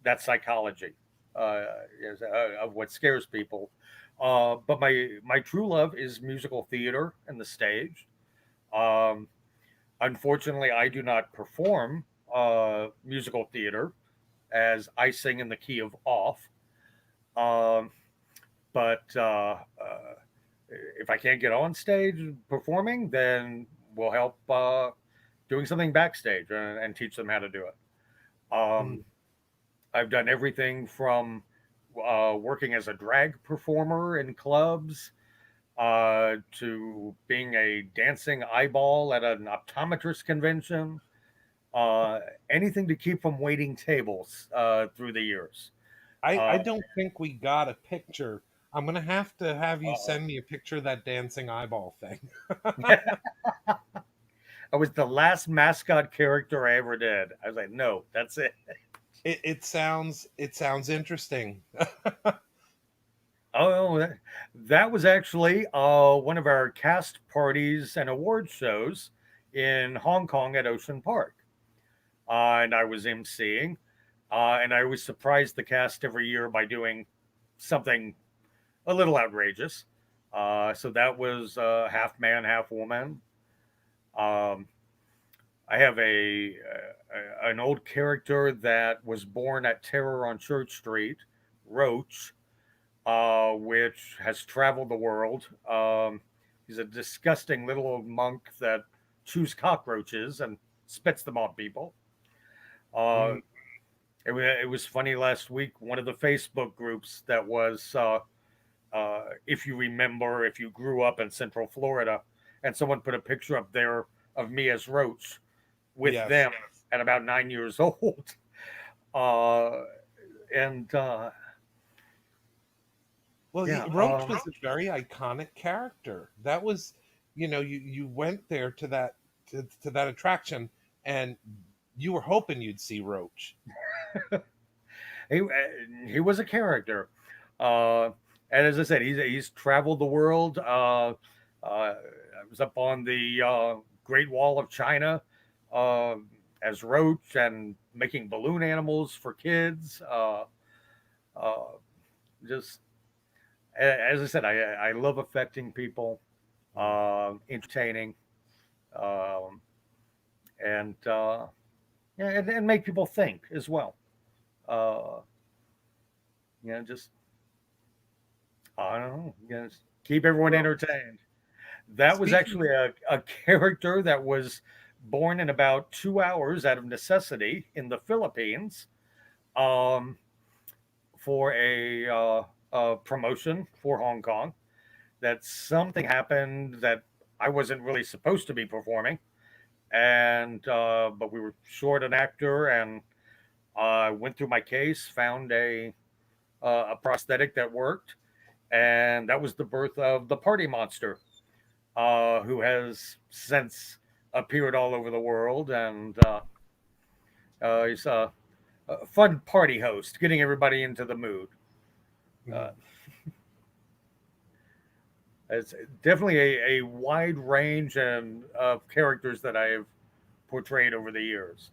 that psychology uh, of what scares people. But my true love is musical theater and the stage. Um, Unfortunately, I do not perform musical theater as I sing in the key of off. Um, but if I can't get on stage performing, then we'll help doing something backstage and teach them how to do it. Mhm. I've done everything from working as a drag performer in clubs to being a dancing eyeball at an optometrist convention. Uh, Anything to keep from waiting tables through the years. I Uh, don't think we got a picture. I'm gonna have to have you uh, send me a picture of that dancing eyeball thing. I was the last mascot character I ever did. I was like, no, that's it. It sounds interesting. Oh, that was actually one of our cast parties and award shows in Hong Kong at Ocean Park. And I was emceeing, and I always surprised the cast every year by doing something a little outrageous. So that was half man, half woman. Um, I have an old character that was born at Terror on Church Street, Roach, which has traveled the world. He's a disgusting little old monk that chews cockroaches and spits them on people. Uh, Mm. it was funny last week. One of the Facebook groups that was, if you remember, if you grew up in Central Florida, and someone put a picture up there of me as Roach with Yes. them at about 9 years old. Uh, and Well, yeah, Roach was a very iconic character. That was, you went there to that attraction, and you were hoping you'd see Roach. he he was a character, uh, and as I said, he's traveled the world. I was up on the Great Wall of China uh, as Roach and making balloon animals for kids. Uh, just as I said, I love affecting people, Mm. entertaining, um, and yeah, and make people think as well. Uh, just I don't know, just keep everyone Well, entertained. That was speaking, actually a character that was born in about 2 hours out of necessity in the Philippines um, for a promotion for Hong Kong. That something happened that I wasn't really supposed to be performing, and but we were short an actor, and I went through my case, found a prosthetic that worked, and that was the birth of the Party Monster, who has since appeared all over the world, and he's a fun party host, getting everybody into the mood. Mhm. Uh, it's definitely a wide range of characters that I've portrayed over the years.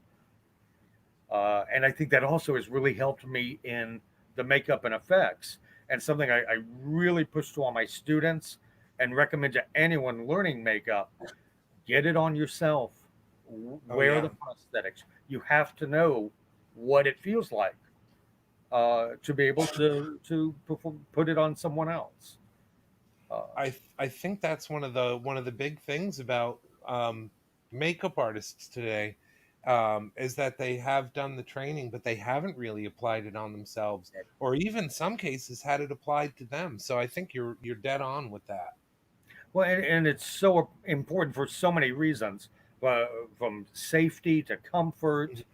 And I think that also has really helped me in the makeup and effects, and something I really push to all my students and recommend to anyone learning makeup: get it on yourself. Oh Wear the yeah. prosthetics. You have to know what it feels like to be able to put it on someone else. Uh, I think that's one of the big things about makeup artists today, is that they have done the training, but they haven't really applied it on themselves, or even some cases had it applied to them. So I think you're dead on with that. well, and it's so important for so many reasons, uh, from safety to comfort.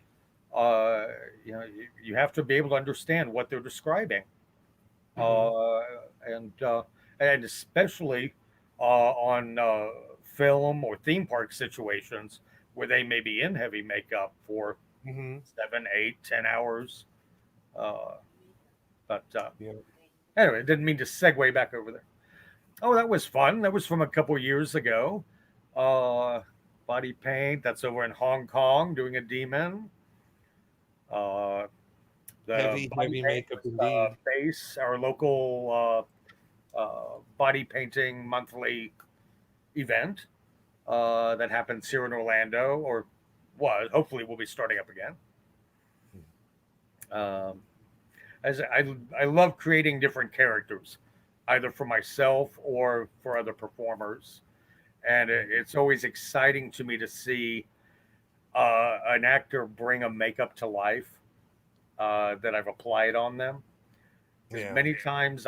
Uh, you have to be able to understand what they're describing, Hmm. uh, and and especially on film or theme park situations where they may be in heavy makeup for Hmm. 7, 8, 10 hours. Uh, but Yeah. anyway, didn't mean to segue back over there. Oh, that was fun. That was from a couple years ago. Uh, Body paint. That's over in Hong Kong doing a demon. Uh, the Heavy, body heavy paint makeup was indeed. base, our local body painting monthly event that happens here in Orlando, or was. Hopefully, we'll be starting up again. Um, as I love creating different characters, either for myself or for other performers, and it's always exciting to me to see an actor bring a makeup to life that I've applied on them. Because Yeah. many times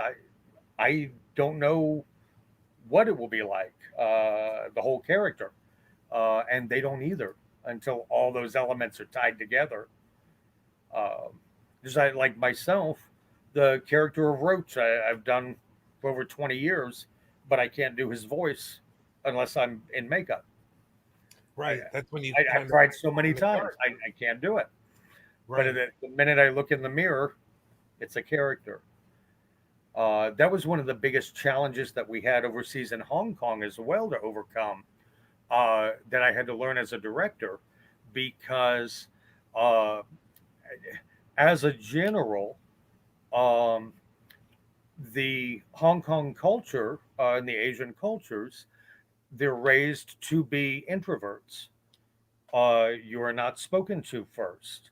I don't know what it will be like, the whole character, and they don't either until all those elements are tied together. Um, just like myself, the character of Roach I've done for over 20 years, but I can't do his voice unless I'm in makeup. I, Right. That's when you I've kind of tried so many in the times, character. I can't do it. But Right. the minute I look in the mirror, it's a character. That was one of the biggest challenges that we had overseas in Hong Kong as well to overcome, that I had to learn as a director, because uh, as a general, um, the Hong Kong culture and the Asian cultures, they're raised to be introverts. You are not spoken to first,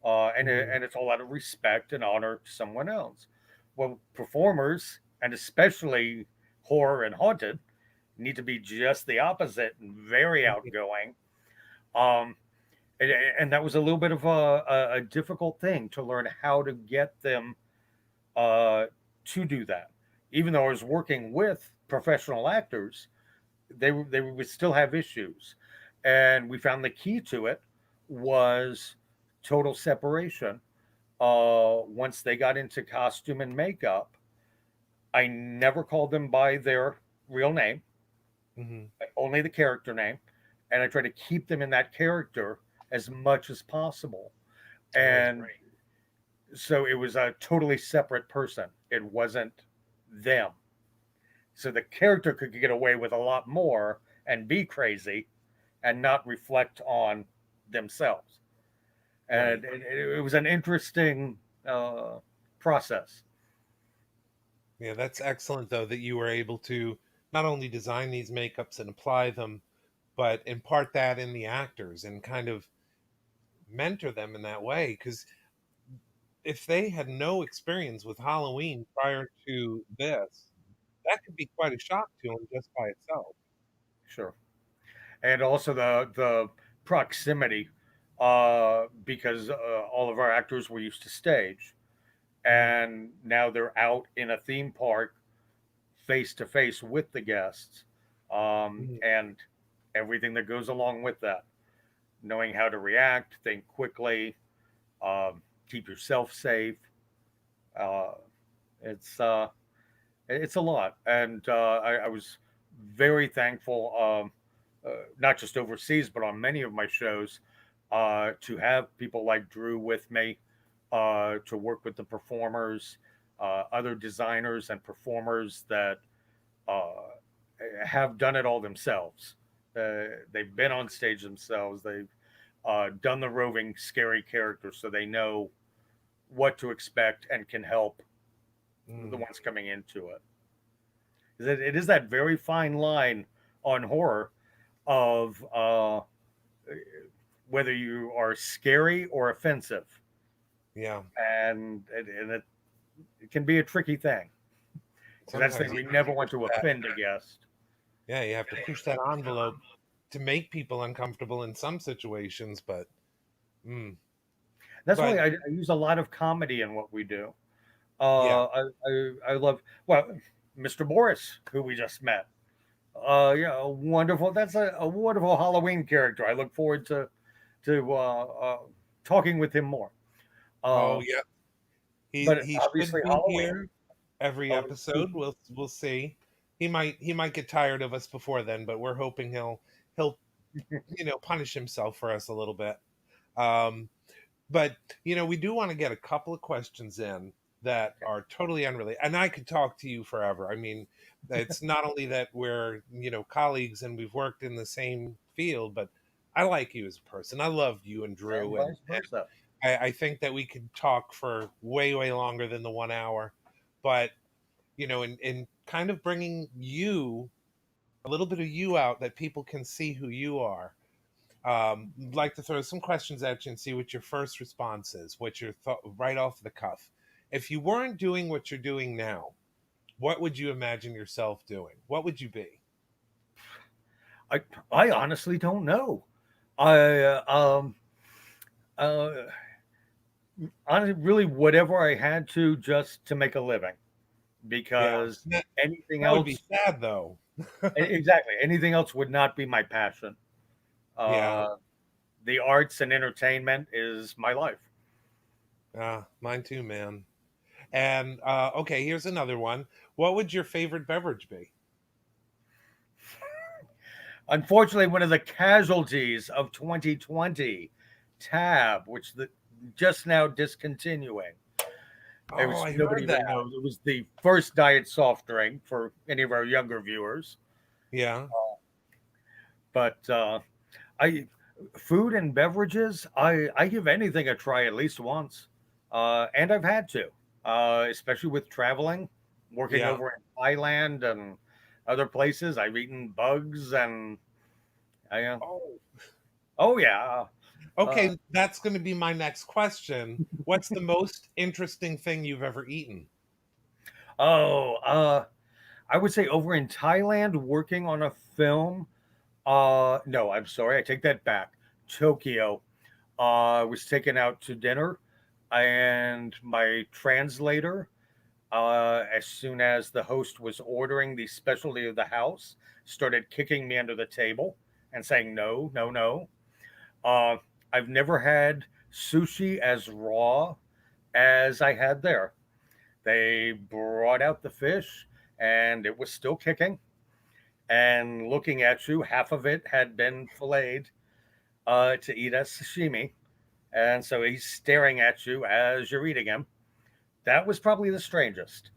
Hmm. and it's all out of respect and honor to someone else. Well, performers, and especially horror and haunted, need to be just the opposite and very outgoing. Um, and that was a little bit of a difficult thing to learn how to get them uh, to do that. Even though I was working with professional actors, they would still have issues, and we found the key to it was total separation. Once they got into costume and makeup, I never called them by their real name, Hmm. only the character name, and I try to keep them in that character as much as possible. Right. And so it was a totally separate person. It wasn't them. So the character could get away with a lot more and be crazy and not reflect on themselves. And Right. it was an interesting process. Yeah, that's excellent though that you were able to not only design these makeups and apply them, but impart that in the actors and kind of mentor them in that way. Because if they had no experience with Halloween prior to this, that could be quite a shock to them just by itself. Sure. And also the proximity, because all of our actors were used to stage, Hmm. and now they're out in a theme park face to face with the guests, Hmm. and everything that goes along with that. knowing how to react, think quickly, keep yourself safe. Uh, it's it's a lot, and I was very thankful, not just overseas, but on many of my shows, to have people like Drew with me, to work with the performers, other designers and performers that uh, have done it all themselves. They've been on stage themselves. They've done the roving, scary characters, so they know what to expect and can help the Mm, ones coming into it. It is that very fine line on horror of whether you are scary or offensive, yeah. and it can be a tricky thing because that's the Sometimes thing you we have to never want push to that. offend a guest. Yeah, you have to push that envelope to make people uncomfortable in some situations, but mm, That's why but I use a lot of comedy in what we do. yeah, I love Mr. Morris, who we just met. Yeah, a wonderful. That's a wonderful Halloween character. I look forward to talking with him more. oh Uh, yeah, but he obviously should be Halloween. here every Oh, episode. We'll see. He might get tired of us before then, but we're hoping he'll punish himself for us a little bit. Um, but we do want to get a couple of questions in that are totally unrelated, and I could talk to you forever. I mean, it's not only that we're colleagues and we've worked in the same field, but I like you as a person. I love you and and Drew, and vice versa. I think that we could talk for way longer than the 1 hour. But in kind of bringing you a little bit of you out, that people can see who you are. I'd like to throw some questions at you and see what your first response is, what your thought right off the cuff. If you weren't doing what you're doing now, what would you imagine yourself doing? What would you be? I I honestly don't know. I uh, honestly, really, whatever I had to just to make a living, Yeah, because anything that would be else, sad though. exactly, anything else would not be my passion. Yeah, Uh, the arts and entertainment is my life. mine too, man. And okay, here's another one. What would your favorite beverage be? Unfortunately, one of the casualties of 2020, Tab, which the just now discontinuing. It Oh, was I nobody heard even that. knows. It was the first diet soft drink for any of our younger viewers. Yeah, But I food and beverages, I give anything a try at least once, and I've had to, especially with traveling, working yeah. over in Thailand and other places. I've eaten bugs and I, Oh, oh yeah. Uh, okay. That's going to be my next question. What's the most interesting thing you've ever eaten? oh, I would say over in Thailand working on a film. No, I'm sorry, I take that back. Tokyo. I was taken out to dinner, and my translator, as soon as the host was ordering the specialty of the house, started kicking me under the table and saying, no, no, no. Uh, I've never had sushi as raw as I had there. They brought out the fish and it was still kicking and looking at you. Half of it had been filleted to eat as sashimi. And so he's staring at you as you're eating him. That was probably the strangest.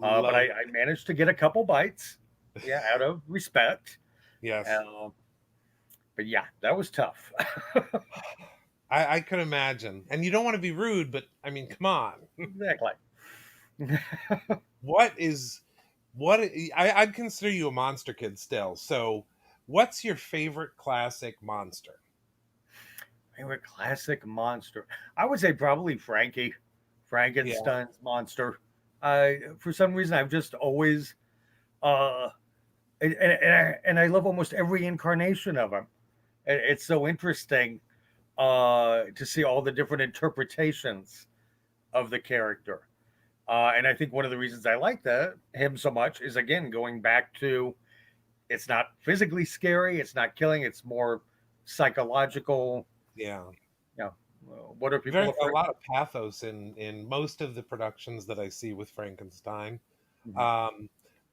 But Love. I managed to get a couple bites, yeah, out of respect. Yes, Uh, but yeah, that was tough. I could imagine. And you don't want to be rude, but I mean, come on. Exactly. What is I'd consider you a monster kid still. So, what's your favorite classic monster? Favorite classic monster? I would say probably Frankie, Yeah. Frankenstein's monster. For some reason, I've just always, uh, and I love almost every incarnation of him. It's so interesting to see all the different interpretations of the character. And I think one of the reasons I like that him so much is again going back to it's not physically scary, it's not killing, it's more psychological. Yeah. You know, what are people Very a afraid lot of? of pathos in most of the productions that I see with Frankenstein. Mhm. Um,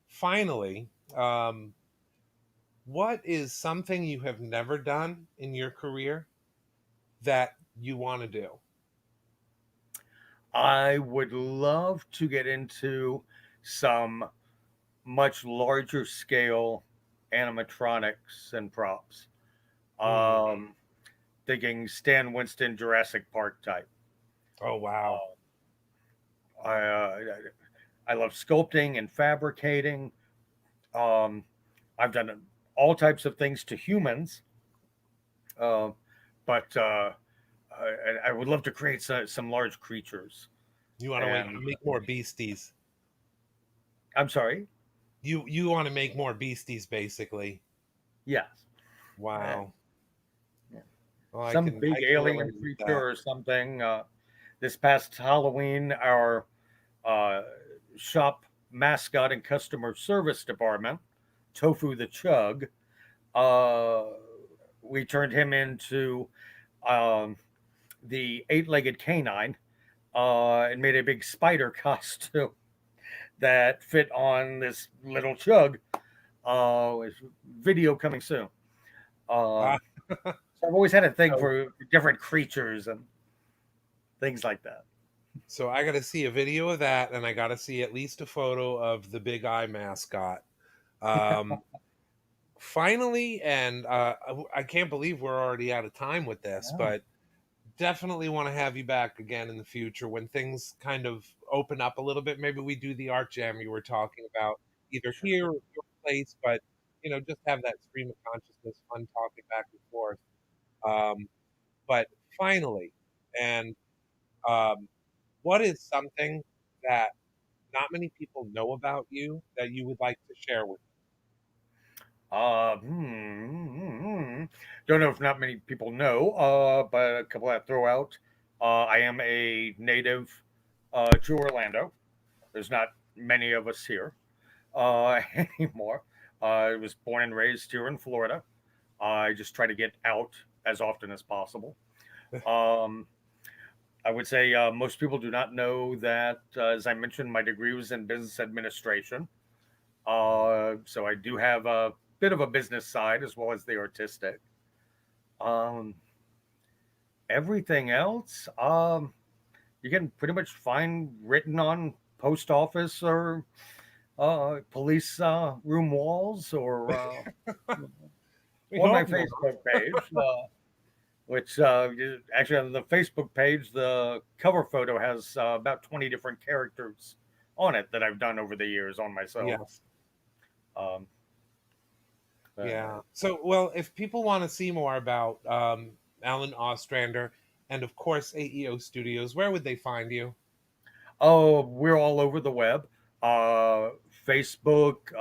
finally, what is something you have never done in your career that you want to do? I would love to get into some much larger scale animatronics and props. Hmm. Um, Thinking Stan Winston Jurassic Park type. Oh wow. I love sculpting and fabricating. Um, I've done all types of things to humans, uh, but I would love to create some large creatures. You want to And make more beasties. I'm sorry, You want to make more beasties, basically. yes, and Wow. Well, some I big can alien relate with creature that. or something. This past Halloween, our uh, shop mascot and customer service department, Tofu the Chug, uh, we turned him into um, the eight-legged canine and made a big spider costume that fit on this little chug. With video coming soon. Ah, So I've always had a thing so for different creatures and things like that. so I got to see a video of that, and I got to see at least a photo of the big eye mascot. Um, finally, and I can't believe we're already out of time with this, Yeah, but definitely want to have you back again in the future when things kind of open up a little bit. Maybe we do the art jam you were talking about, either sure. here or your place, but just have that stream of consciousness, fun talking back and forth. Um, but finally, and um, what is something that not many people know about you that you would like to share with Uh, hmm, don't know if not many people know, but a couple I throw out. I am a native to Orlando. There's not many of us here anymore. I was born and raised here in Florida. I just try to get out as often as possible. me? Um, I would say most people do not know that, as I mentioned, my degree was in business administration. So I do have a bit of a business side as well as the artistic. Um, Everything else, you can pretty much find written on post office or police room walls or We on my hope not. Facebook page. Which actually on the Facebook page, the cover photo has about 20 different characters on it that I've done over the years on myself. Yes. Um, Yeah. uh, So, well, if people want to see more about Alan Ostrander and, of course, AEO Studios, where would they find you? oh, we're all over the web. Uh, Facebook,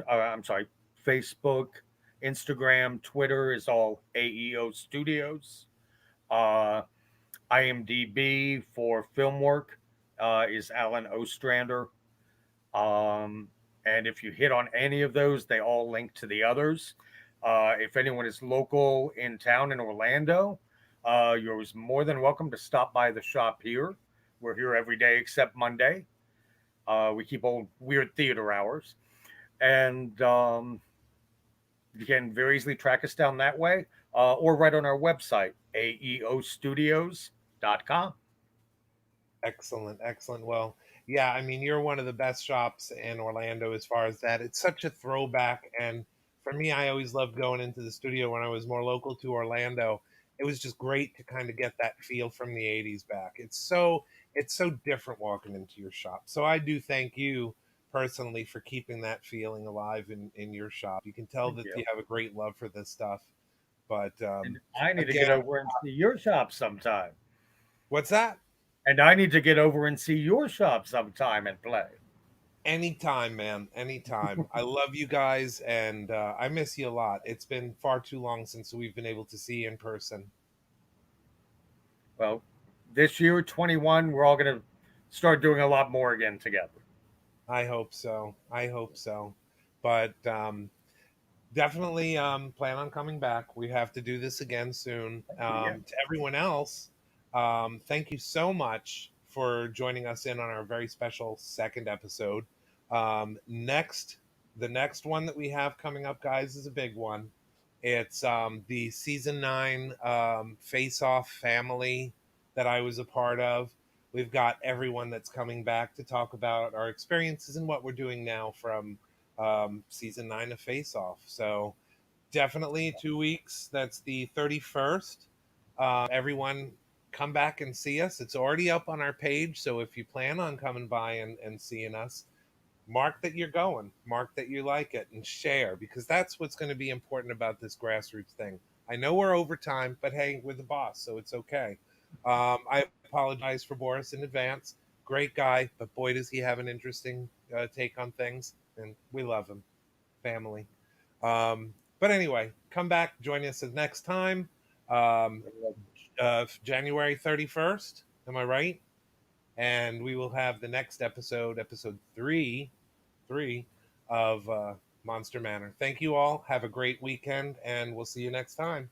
I'm sorry, Facebook, Instagram, Twitter is all AEO Studios. Uh, IMDb for film work is Alan Ostrander. Um, and if you hit on any of those, they all link to the others. If anyone is local in town in Orlando, you're more than welcome to stop by the shop here. We're here every day except Monday. We keep old weird theater hours. And you can very easily track us down that way or right on our website, aeostudios.com. Excellent, excellent. Well, yeah, I mean, you're one of the best shops in Orlando as far as that. It's such a throwback. And for me, I always loved going into the studio when I was more local to Orlando. It was just great to kind of get that feel from the 80s back. It's so different walking into your shop. So I do thank you personally for keeping that feeling alive in your shop. You can tell Thank that you. you have a great love for this stuff. But And I need to get again, over and see your shop sometime. what's that? And I need to get over and see your shop sometime and play. Anytime, man. Anytime. I love you guys, and I miss you a lot. It's been far too long since we've been able to see you in person. Well, this year, 21, we're all going to start doing a lot more again together. I hope so. I hope so. But definitely plan on coming back. We have to do this again soon. Yeah. To everyone else, thank you so much for joining us in on our very special second episode. Next, the next one that we have coming up, guys, is a big one. It's the season 9 Face Off family that I was a part of. We've got everyone that's coming back to talk about our experiences and what we're doing now from season 9 of Face Off. So definitely 2 weeks. That's the 31st. Everyone come back and see us. It's already up on our page. So if you plan on coming by and seeing us, mark that you're going, mark that you like it, and share, because that's what's going to be important about this grassroots thing. I know we're over time, but hey, we're the boss, so it's okay. I apologize for Boris in advance. Great guy, but boy, does he have an interesting take on things, and we love him. Family. But anyway, come back, join us the next time. Um, January 31st. Am I right? And we will have the next episode, episode three of Monster Manor. Thank you all. Have a great weekend, and we'll see you next time.